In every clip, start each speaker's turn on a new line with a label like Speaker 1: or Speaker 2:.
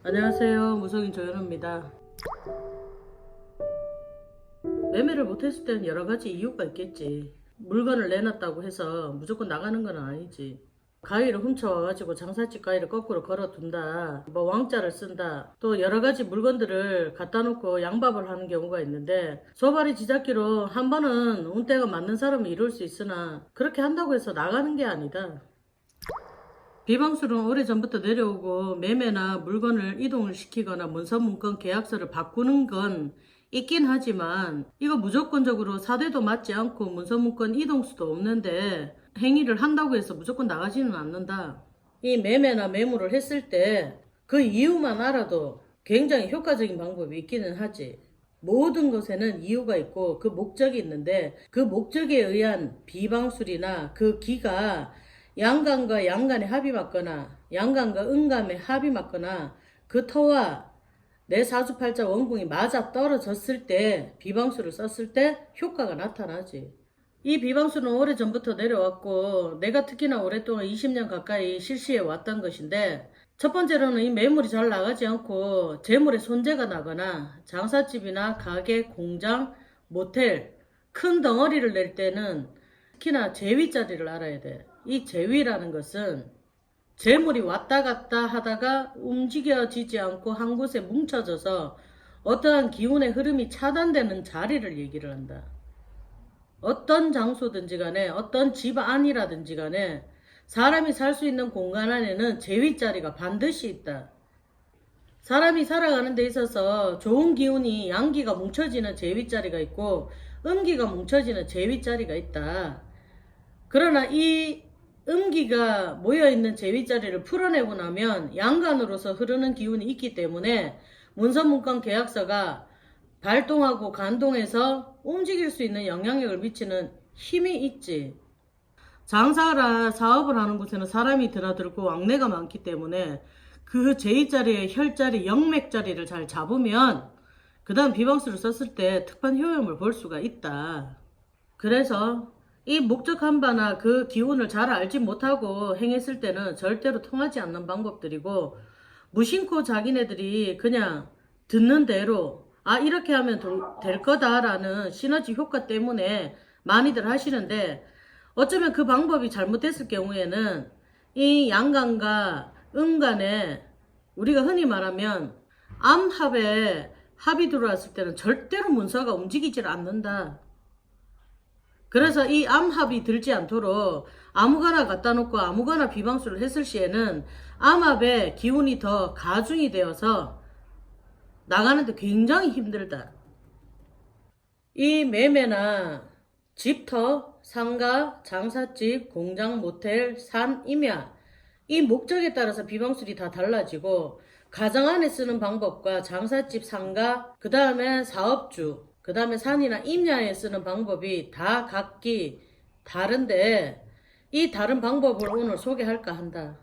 Speaker 1: 안녕하세요. 무속인 조현우입니다. 매매를 못했을 때는 여러 가지 이유가 있겠지. 물건을 내놨다고 해서 무조건 나가는 건 아니지. 가위를 훔쳐와가지고 장사집 가위를 거꾸로 걸어둔다, 뭐 왕자를 쓴다, 또 여러 가지 물건들을 갖다 놓고 양밥을 하는 경우가 있는데, 소발이 지잡기로 한 번은 운때가 맞는 사람이 이룰 수 있으나 그렇게 한다고 해서 나가는 게 아니다. 비방술은 오래전부터 내려오고 매매나 물건을 이동을 시키거나 문서문건 계약서를 바꾸는 건 있긴 하지만, 이거 무조건적으로 사대도 맞지 않고 문서문건 이동수도 없는데 행위를 한다고 해서 무조건 나가지는 않는다. 이 매매나 매물을 했을 때 그 이유만 알아도 굉장히 효과적인 방법이 있기는 하지. 모든 것에는 이유가 있고 그 목적이 있는데, 그 목적에 의한 비방술이나 그 기가 양간과 양간의 합이 맞거나 양간과 음간의 합이 맞거나 그 터와 내 사주팔자 원궁이 맞아 떨어졌을 때, 비방술을 썼을 때 효과가 나타나지. 이 비방술은 오래전부터 내려왔고 내가 특히나 오랫동안 20년 가까이 실시해 왔던 것인데, 첫 번째로는 이 매물이 잘 나가지 않고 재물에 손재가 나거나 장사집이나 가게, 공장, 모텔 큰 덩어리를 낼 때는 특히나 제위자리를 알아야 돼. 이 제위라는 것은 재물이 왔다 갔다 하다가 움직여지지 않고 한 곳에 뭉쳐져서 어떠한 기운의 흐름이 차단되는 자리를 얘기를 한다. 어떤 장소든지 간에 어떤 집 안이라든지 간에 사람이 살 수 있는 공간 안에는 제위자리가 반드시 있다. 사람이 살아가는 데 있어서 좋은 기운이 양기가 뭉쳐지는 제위자리가 있고 음기가 뭉쳐지는 제위자리가 있다. 그러나 이 음기가 모여있는 제위자리를 풀어내고 나면 양간으로서 흐르는 기운이 있기 때문에 문서문건 계약서가 발동하고 간동해서 움직일 수 있는 영향력을 미치는 힘이 있지. 장사나 사업을 하는 곳에는 사람이 드나들고 왕래가 많기 때문에 그 제위자리의 혈자리, 영맥자리를 잘 잡으면 그 다음 비방술을 썼을 때 특판 효용을 볼 수가 있다. 그래서 이 목적한 바나 그 기운을 잘 알지 못하고 행했을 때는 절대로 통하지 않는 방법들이고, 무심코 자기네들이 그냥 듣는 대로 이렇게 하면 될 거다라는 시너지 효과 때문에 많이들 하시는데, 어쩌면 그 방법이 잘못됐을 경우에는 이 양간과 음간에 우리가 흔히 말하면 암합에 합이 들어왔을 때는 절대로 문서가 움직이질 않는다. 그래서 이 암합이 들지 않도록 아무거나 갖다 놓고 아무거나 비방술을 했을 시에는 암합의 기운이 더 가중이 되어서 나가는데 굉장히 힘들다. 이 매매나 집터, 상가, 장사집, 공장, 모텔, 산, 임야, 이 목적에 따라서 비방술이 다 달라지고, 가정 안에 쓰는 방법과 장사집, 상가, 그 다음에 사업주, 그 다음에 산이나 임야에 쓰는 방법이 다 각기 다른데, 이 다른 방법을 오늘 소개할까 한다.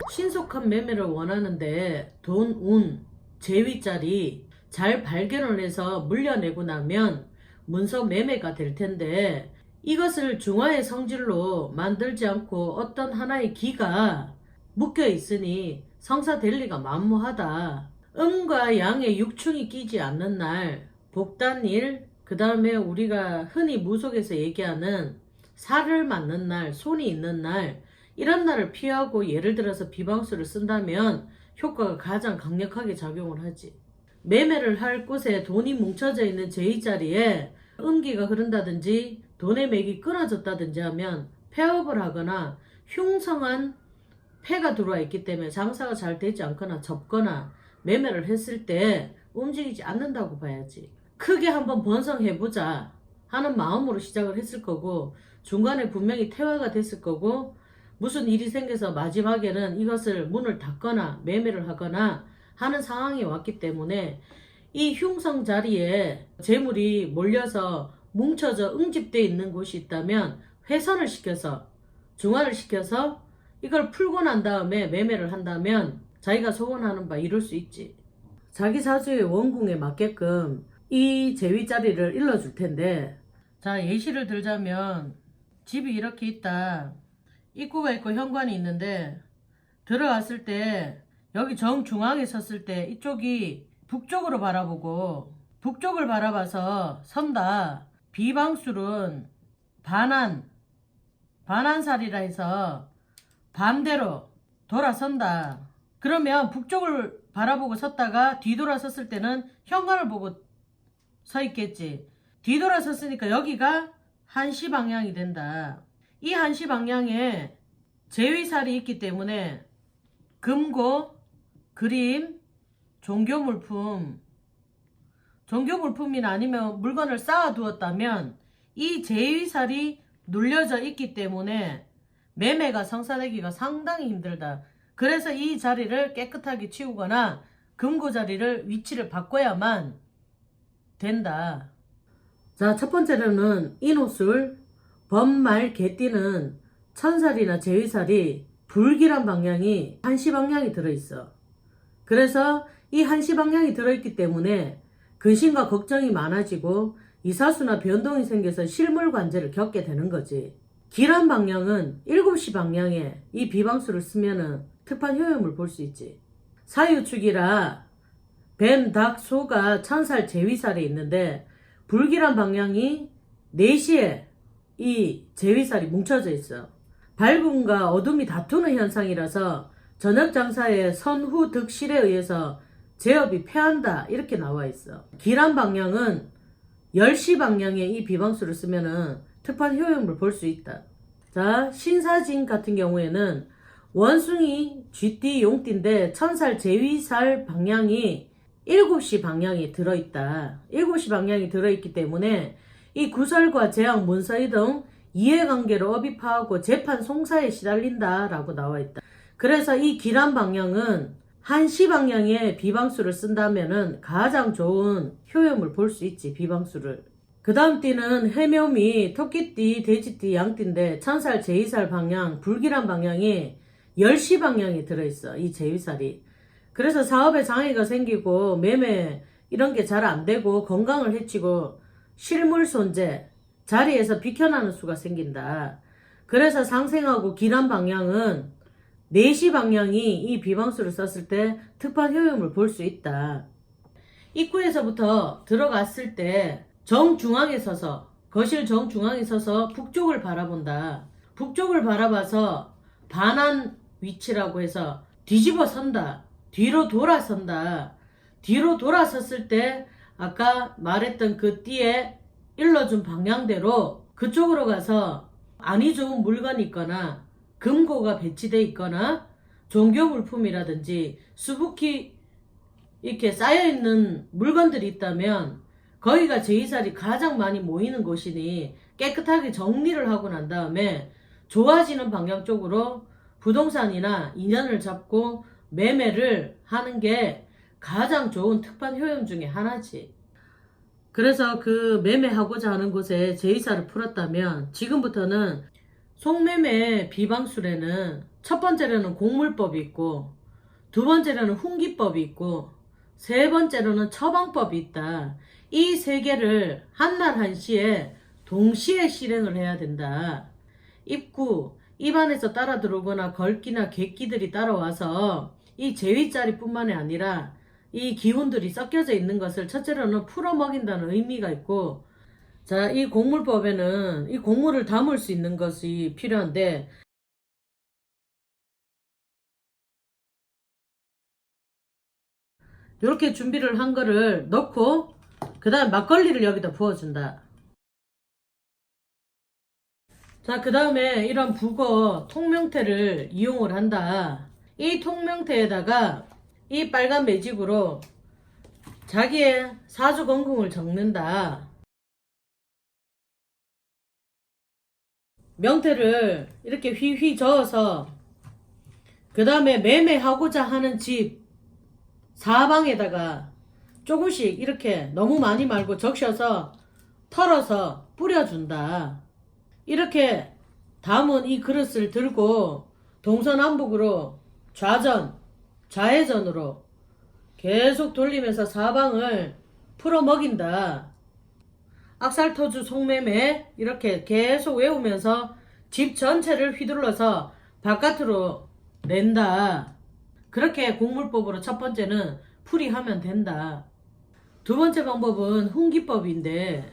Speaker 1: 신속한 매매를 원하는데 돈, 운, 제위자리 잘 발견을 해서 물려내고 나면 문서 매매가 될 텐데, 이것을 중화의 성질로 만들지 않고 어떤 하나의 기가 묶여 있으니 성사될 리가 만무하다. 음과 양의 육충이 끼지 않는 날, 복단일, 그 다음에 우리가 흔히 무속에서 얘기하는 살을 맞는 날, 손이 있는 날, 이런 날을 피하고 예를 들어서 비방술을 쓴다면 효과가 가장 강력하게 작용을 하지. 매매를 할 곳에 돈이 뭉쳐져 있는 제위자리에 음기가 흐른다든지 돈의 맥이 끊어졌다든지 하면 폐업을 하거나 흉성한 폐가 들어와 있기 때문에 장사가 잘 되지 않거나 접거나 매매를 했을 때 움직이지 않는다고 봐야지. 크게 한번 번성해보자 하는 마음으로 시작을 했을 거고, 중간에 분명히 퇴화가 됐을 거고, 무슨 일이 생겨서 마지막에는 이것을 문을 닫거나 매매를 하거나 하는 상황이 왔기 때문에, 이 흉성 자리에 재물이 몰려서 뭉쳐져 응집되어 있는 곳이 있다면 회선을 시켜서, 중화를 시켜서 이걸 풀고 난 다음에 매매를 한다면 자기가 소원하는 바 이룰 수 있지. 자기 사주의 원궁에 맞게끔 이 제위자리를 일러줄 텐데, 자, 예시를 들자면 집이 이렇게 있다. 입구가 있고 현관이 있는데 들어왔을 때 여기 정중앙에 섰을 때 이쪽이 북쪽으로 바라보고 북쪽을 바라봐서 선다. 비방술은 반환살이라 해서 반대로 돌아선다. 그러면 북쪽을 바라보고 섰다가 뒤돌아섰을 때는 현관을 보고 서 있겠지. 뒤돌아섰으니까 여기가 한시 방향이 된다. 이 한시 방향에 제위살이 있기 때문에 금고, 그림, 종교물품이나 아니면 물건을 쌓아두었다면 이 제위살이 눌려져 있기 때문에 매매가 성사되기가 상당히 힘들다. 그래서 이 자리를 깨끗하게 치우거나 금고 자리를 위치를 바꿔야만 된다. 자, 첫 번째로는 인호술, 범말, 개띠는 천살이나 제위살이 불길한 방향이 한시 방향이 들어있어. 그래서 이 한시 방향이 들어있기 때문에 근심과 걱정이 많아지고 이사수나 변동이 생겨서 실물관제를 겪게 되는 거지. 길한 방향은 7시 방향에 이 비방수를 쓰면은 특판 효용을 볼 수 있지. 사유축이라 뱀, 닭, 소가 천살, 제위살이 있는데 불길한 방향이 4시에 이 제위살이 뭉쳐져 있어. 밝음과 어둠이 다투는 현상이라서 저녁 장사의 선후 득실에 의해서 제업이 패한다 이렇게 나와 있어. 길한 방향은 10시 방향에 이 비방수를 쓰면은 특판 효용을 볼 수 있다. 자, 신사진 같은 경우에는 원숭이, 쥐띠, 용띠인데 천살, 제위살 방향이 7시 방향이 들어있다. 7시 방향이 들어있기 때문에 이 구설과 재앙, 문서이 등 이해관계로 업입하고 재판 송사에 시달린다 라고 나와 있다. 그래서 이 길한 방향은 한시 방향에 비방수를 쓴다면은 가장 좋은 효용을 볼 수 있지, 비방수를. 그 다음 띠는 해묘미, 토끼띠, 돼지띠, 양띠인데 천살, 제위살 방향, 불길한 방향이 10시 방향이 들어있어, 이 제위살이. 그래서 사업에 장애가 생기고 매매 이런 게 잘 안 되고 건강을 해치고 실물 손재, 자리에서 비켜나는 수가 생긴다. 그래서 상생하고 길한 방향은 4시 방향이 이 비방수를 썼을 때 특판 효용을 볼 수 있다. 입구에서부터 들어갔을 때 정중앙에 서서, 거실 정중앙에 서서 북쪽을 바라본다. 북쪽을 바라봐서 반환 위치라고 해서 뒤집어 선다. 뒤로 돌아선다. 뒤로 돌아섰을 때 아까 말했던 그 띠에 일러준 방향대로 그쪽으로 가서 안이 좋은 물건이 있거나 금고가 배치되어 있거나 종교물품이라든지 수북히 이렇게 쌓여있는 물건들이 있다면 거기가 제위살이 가장 많이 모이는 곳이니 깨끗하게 정리를 하고 난 다음에 좋아지는 방향 쪽으로 부동산이나 인연을 잡고 매매를 하는 게 가장 좋은 특판 효용 중에 하나지. 그래서 그 매매하고자 하는 곳에 제위살을 풀었다면 지금부터는 속매매 비방술에는 첫 번째로는 공물법이 있고 두 번째로는 훈기법이 있고 세 번째로는 처방법이 있다. 이 세 개를 한날 한시에 동시에 실행을 해야 된다. 입구, 입안에서 따라 들어오거나 걸기나 객기들이 따라와서 이 제위자리 뿐만이 아니라 이 기운들이 섞여져 있는 것을 첫째로는 풀어먹인다는 의미가 있고, 자, 이 공물법에는 이 공물을 담을 수 있는 것이 필요한데, 이렇게 준비를 한 거를 넣고 그 다음 막걸리를 여기다 부어준다. 자, 그 다음에 이런 북어 통명태를 이용을 한다. 이 통명태에다가 이 빨간 매직으로 자기의 사주건궁을 적는다. 명태를 이렇게 휘휘 저어서 그 다음에 매매하고자 하는 집 사방에다가 조금씩 이렇게 너무 많이 말고 적셔서 털어서 뿌려준다. 이렇게 담은 이 그릇을 들고 동서남북으로 좌전, 좌회전으로 계속 돌리면서 사방을 풀어 먹인다. 악살터주 송매매 이렇게 계속 외우면서 집 전체를 휘둘러서 바깥으로 낸다. 그렇게 공물법으로 첫 번째는 풀이하면 된다. 두 번째 방법은 훈기법인데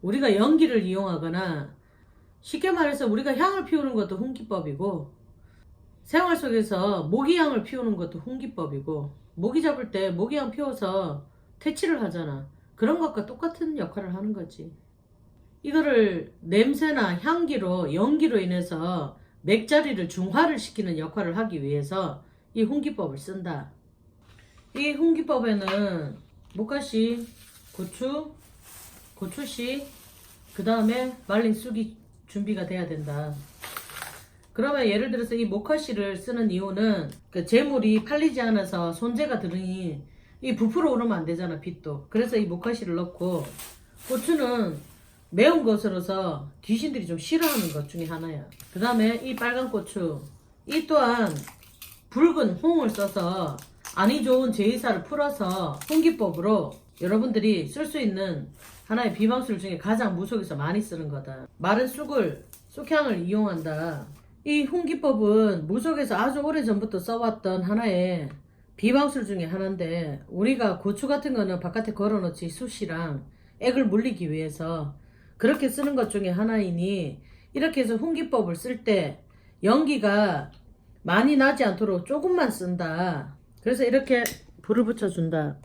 Speaker 1: 우리가 연기를 이용하거나 쉽게 말해서 우리가 향을 피우는 것도 훈기법이고 생활 속에서 모기향을 피우는 것도 훈기법이고 모기 잡을 때 모기향 피워서 퇴치를 하잖아. 그런 것과 똑같은 역할을 하는 거지. 이거를 냄새나 향기로 연기로 인해서 맥자리를 중화를 시키는 역할을 하기 위해서 이 훈기법을 쓴다. 이 훈기법에는 목화씨, 고추, 고추씨, 그 다음에 말린 쑥이 준비가 돼야 된다. 그러면 예를 들어서 이 목화씨를 쓰는 이유는 그 재물이 팔리지 않아서 손재가 들으니 이 부풀어 오르면 안 되잖아, 빛도. 그래서 이 목화씨를 넣고, 고추는 매운 것으로서 귀신들이 좀 싫어하는 것 중에 하나야. 그 다음에 이 빨간 고추, 이 또한 붉은 홍을 써서 안이 좋은 제이사를 풀어서 훈기법으로 여러분들이 쓸 수 있는 하나의 비방술 중에 가장 무속에서 많이 쓰는 거다. 마른 쑥을, 쑥향을 이용한다. 이 훈기법은 무속에서 아주 오래전부터 써왔던 하나의 비방술 중에 하나인데 우리가 고추 같은 거는 바깥에 걸어놓지 숯이랑 액을 물리기 위해서 그렇게 쓰는 것 중에 하나이니 이렇게 해서 훈기법을 쓸 때 연기가 많이 나지 않도록 조금만 쓴다. 그래서 이렇게 불을 붙여준다.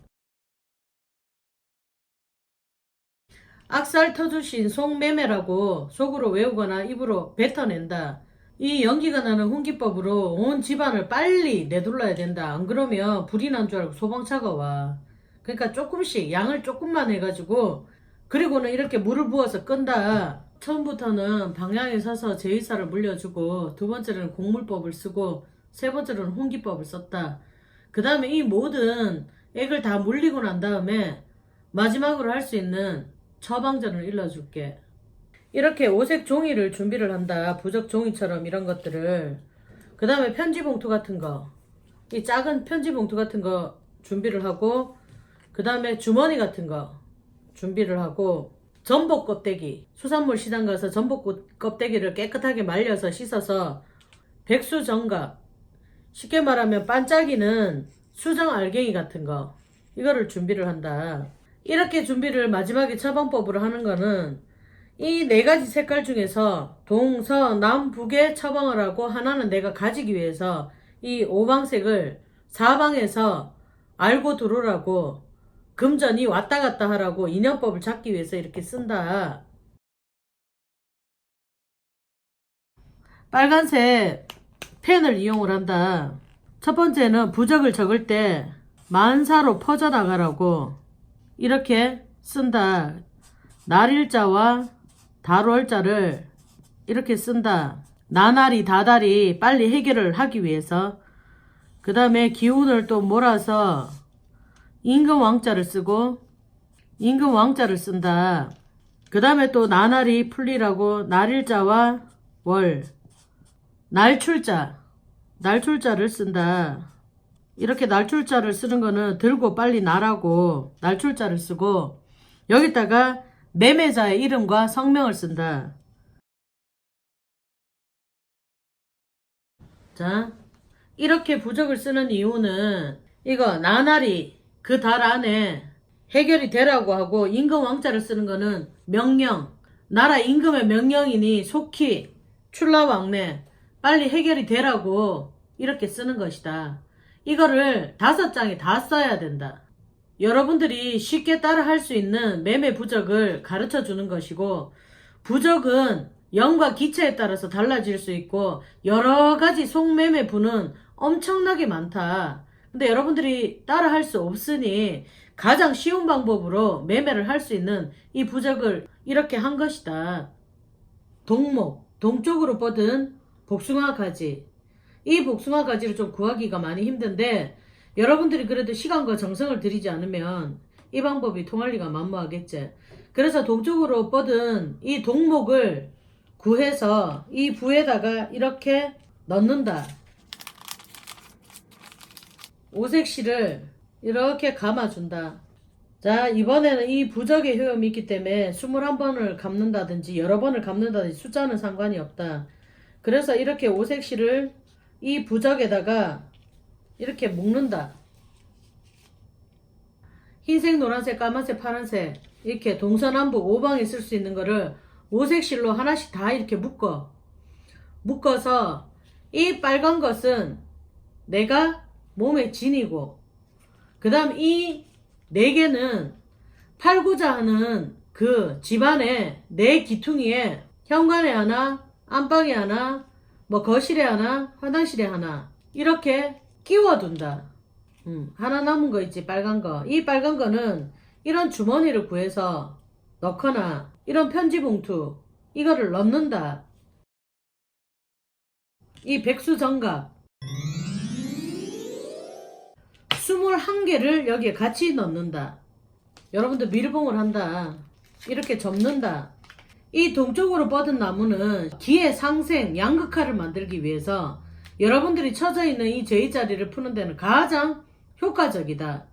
Speaker 1: 악살 터주신 송매매라고 속으로 외우거나 입으로 뱉어낸다. 이 연기가 나는 훈기법으로 온 집안을 빨리 내둘러야 된다. 안 그러면 불이 난 줄 알고 소방차가 와. 그러니까 조금씩 양을 조금만 해가지고 그리고는 이렇게 물을 부어서 끈다. 처음부터는 방향에 서서 제의사를 물려주고 두 번째는 곡물법을 쓰고 세 번째로는 훈기법을 썼다. 그 다음에 이 모든 액을 다 물리고 난 다음에 마지막으로 할 수 있는 처방전을 일러줄게. 이렇게 오색 종이를 준비를 한다. 부적 종이처럼 이런 것들을. 그 다음에 편지 봉투 같은 거. 이 작은 편지 봉투 같은 거 준비를 하고 그 다음에 주머니 같은 거 준비를 하고 전복 껍데기. 수산물 시장 가서 전복 껍데기를 깨끗하게 말려서 씻어서 백수 정갑. 쉽게 말하면 반짝이는 수정 알갱이 같은 거. 이거를 준비를 한다. 이렇게 준비를 마지막에 처방법으로 하는 거는 이 네 가지 색깔 중에서 동서남북에 처방을 하고 하나는 내가 가지기 위해서 이 오방색을 사방에서 알고 들어오라고 금전이 왔다 갔다 하라고 인연법을 잡기 위해서 이렇게 쓴다. 빨간색 펜을 이용을 한다. 첫 번째는 부적을 적을 때 만사로 퍼져나가라고 이렇게 쓴다. 날일자와 달월자를 이렇게 쓴다. 나날이 다달이 빨리 해결을 하기 위해서. 그 다음에 기운을 또 몰아서 임금왕자를 쓰고 임금왕자를 쓴다. 그 다음에 또 나날이 풀리라고 날일자와 월 날출자를 쓴다. 이렇게 날출자를 쓰는 거는 들고 빨리 나라고 날출자를 쓰고 여기다가 매매자의 이름과 성명을 쓴다. 자, 이렇게 부적을 쓰는 이유는 이거 나날이 그 달 안에 해결이 되라고 하고 임금왕자를 쓰는 거는 명령, 나라 임금의 명령이니 속히 출라왕래 빨리 해결이 되라고 이렇게 쓰는 것이다. 이거를 5장에 다 써야 된다. 여러분들이 쉽게 따라 할 수 있는 매매 부적을 가르쳐 주는 것이고 부적은 영과 기체에 따라서 달라질 수 있고 여러 가지 속매매 부는 엄청나게 많다. 근데 여러분들이 따라 할 수 없으니 가장 쉬운 방법으로 매매를 할 수 있는 이 부적을 이렇게 한 것이다. 동목, 동쪽으로 뻗은 복숭아 가지. 이 복숭아 가지를 좀 구하기가 많이 힘든데 여러분들이 그래도 시간과 정성을 들이지 않으면 이 방법이 통할 리가 만무하겠지. 그래서 동쪽으로 뻗은 이 동목을 구해서 이 부에다가 이렇게 넣는다. 오색실을 이렇게 감아준다. 자, 이번에는 이 부적의 효용이 있기 때문에 21번을 감는다든지 여러 번을 감는다든지 숫자는 상관이 없다. 그래서 이렇게 오색실을 이 부적에다가 이렇게 묶는다. 흰색, 노란색, 까만색, 파란색 이렇게 동서남북 5방에 쓸 수 있는 거를 오색실로 하나씩 다 이렇게 묶어서 이 빨간 것은 내가 몸에 지니고 그 다음 이 4개는 팔고자 하는 그 집안의 4기퉁이에 현관에 하나, 안방에 하나, 뭐 거실에 하나, 화장실에 하나 이렇게 끼워둔다. 하나 남은 거 있지, 빨간 거. 이 빨간 거는 이런 주머니를 구해서 넣거나 이런 편지 봉투 이거를 넣는다. 이 백수정갑 21개를 여기에 같이 넣는다. 여러분들 밀봉을 한다. 이렇게 접는다. 이 동쪽으로 뻗은 나무는 기의 상생, 양극화를 만들기 위해서 여러분들이 처져 있는 이 제2자리를 푸는 데는 가장 효과적이다.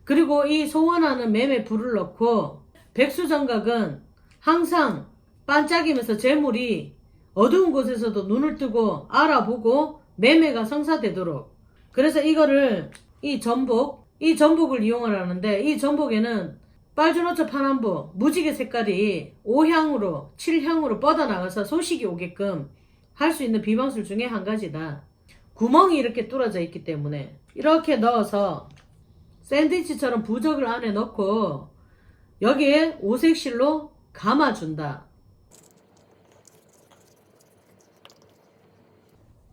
Speaker 1: 그리고 이 소원하는 매매 불을 넣고 백수정각은 항상 반짝이면서 재물이 어두운 곳에서도 눈을 뜨고 알아보고 매매가 성사되도록. 그래서 이거를 이 전복을 이용을 하는데 이 전복에는 빨주노초 파남보 무지개 색깔이 5향으로 7향으로 뻗어나가서 소식이 오게끔 할 수 있는 비방술 중에 한 가지다. 구멍이 이렇게 뚫어져 있기 때문에 이렇게 넣어서 샌드위치처럼 부적을 안에 넣고 여기에 오색실로 감아준다.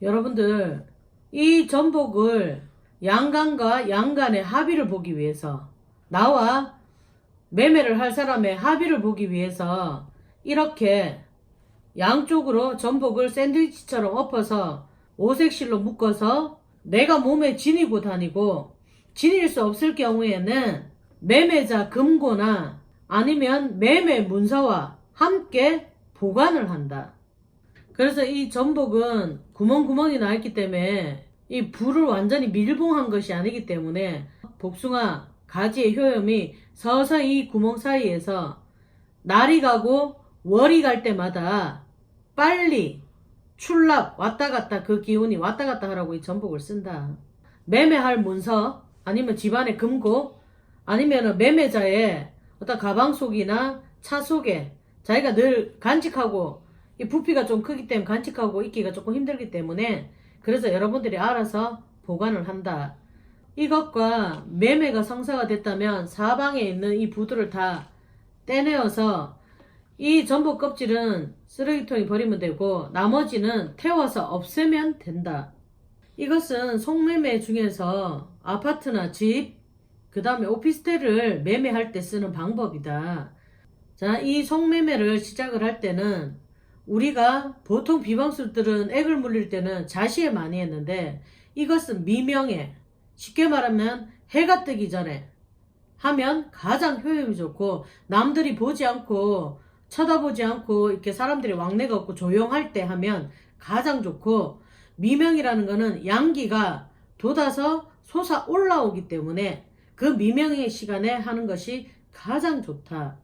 Speaker 1: 여러분들 이 전복을 양간과 양간의 합의를 보기 위해서 나와 매매를 할 사람의 합의를 보기 위해서 이렇게 양쪽으로 전복을 샌드위치처럼 엎어서 오색실로 묶어서 내가 몸에 지니고 다니고 지닐 수 없을 경우에는 매매자 금고나 아니면 매매 문서와 함께 보관을 한다. 그래서 이 전복은 구멍구멍이 나 있기 때문에 이 불을 완전히 밀봉한 것이 아니기 때문에 복숭아 가지의 효염이 서서히 이 구멍 사이에서 날이 가고 월이 갈 때마다 빨리 출납 왔다 갔다 그 기운이 왔다 갔다 하라고 이 전복을 쓴다. 매매할 문서 아니면 집안의 금고 아니면 매매자의 어떤 가방 속이나 차 속에 자기가 늘 간직하고 이 부피가 좀 크기 때문에 간직하고 있기가 조금 힘들기 때문에 그래서 여러분들이 알아서 보관을 한다. 이것과 매매가 성사가 됐다면 사방에 있는 이 부두를 다 떼내어서 이 전복 껍질은 쓰레기통에 버리면 되고 나머지는 태워서 없애면 된다. 이것은 속매매 중에서 아파트나 집, 그 다음에 오피스텔을 매매할 때 쓰는 방법이다. 자, 이 속매매를 시작을 할 때는 우리가 보통 비방술들은 액을 물릴 때는 자시에 많이 했는데 이것은 미명에 쉽게 말하면 해가 뜨기 전에 하면 가장 효율이 좋고 남들이 보지 않고 쳐다보지 않고 이렇게 사람들이 왕래가 없고 조용할 때 하면 가장 좋고 미명이라는 거는 양기가 돋아서 솟아 올라오기 때문에 그 미명의 시간에 하는 것이 가장 좋다.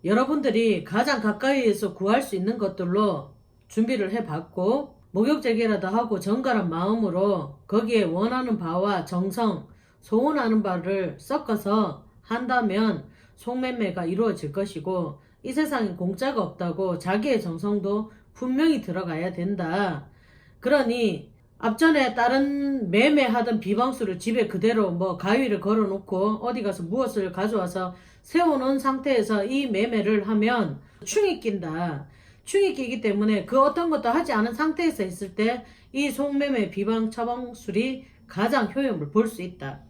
Speaker 1: 여러분들이 가장 가까이에서 구할 수 있는 것들로 준비를 해봤고 목욕제기라도 하고 정갈한 마음으로 거기에 원하는 바와 정성, 소원하는 바를 섞어서 한다면 속매매가 이루어질 것이고 이 세상에 공짜가 없다고 자기의 정성도 분명히 들어가야 된다. 그러니 앞전에 다른 매매하던 비방수를 집에 그대로 뭐 가위를 걸어놓고 어디 가서 무엇을 가져와서 세워놓은 상태에서 이 매매를 하면 충이 낀다. 충이 끼기 때문에 그 어떤 것도 하지 않은 상태에서 있을 때 이 속매매 비방 처방술이 가장 효용을 볼 수 있다.